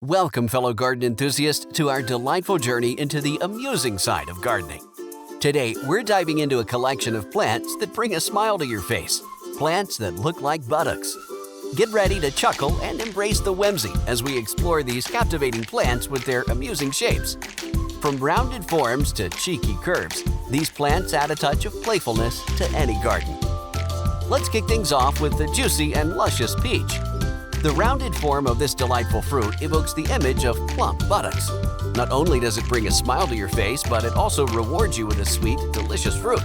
Welcome, fellow garden enthusiasts, to our delightful journey into the amusing side of gardening. Today, we're diving into a collection of plants that bring a smile to your face, plants that look like buttocks. Get ready to chuckle and embrace the whimsy as we explore these captivating plants with their amusing shapes. From rounded forms to cheeky curves, these plants add a touch of playfulness to any garden. Let's kick things off with the juicy and luscious peach. The rounded form of this delightful fruit evokes the image of plump buttocks. Not only does it bring a smile to your face, but it also rewards you with a sweet, delicious fruit.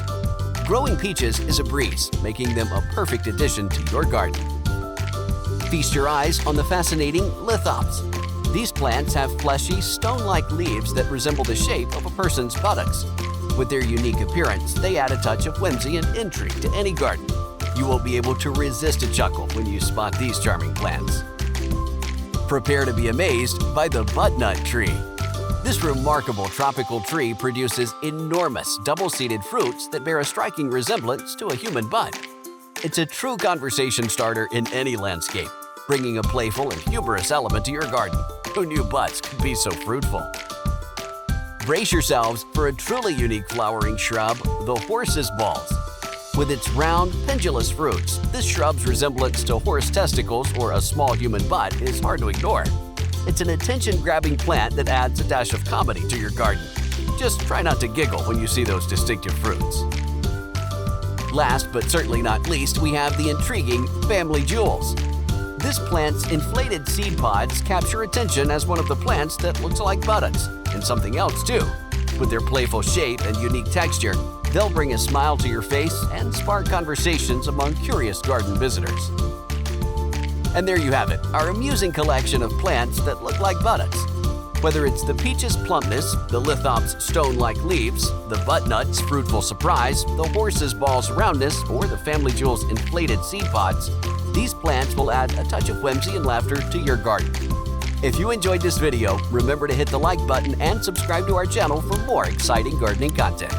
Growing peaches is a breeze, making them a perfect addition to your garden. Feast your eyes on the fascinating lithops. These plants have fleshy, stone-like leaves that resemble the shape of a person's buttocks. With their unique appearance, they add a touch of whimsy and intrigue to any garden. You won't be able to resist a chuckle when you spot these charming plants. Prepare to be amazed by the buttnut tree. This remarkable tropical tree produces enormous double-seeded fruits that bear a striking resemblance to a human butt. It's a true conversation starter in any landscape, bringing a playful and humorous element to your garden. Who knew butts could be so fruitful? Brace yourselves for a truly unique flowering shrub, the horse's balls. With its round, pendulous fruits, this shrub's resemblance to horse testicles or a small human butt is hard to ignore. It's an attention-grabbing plant that adds a dash of comedy to your garden. Just try not to giggle when you see those distinctive fruits. Last but certainly not least, we have the intriguing family jewels. This plant's inflated seed pods capture attention as one of the plants that looks like buttocks, and something else too. With their playful shape and unique texture, they'll bring a smile to your face and spark conversations among curious garden visitors. And there you have it, our amusing collection of plants that look like buttocks. Whether it's the peach's plumpness, the lithops' stone-like leaves, the buttnut's fruitful surprise, the horse's ball's roundness, or the family jewel's inflated seed pods, these plants will add a touch of whimsy and laughter to your garden. If you enjoyed this video, remember to hit the like button and subscribe to our channel for more exciting gardening content.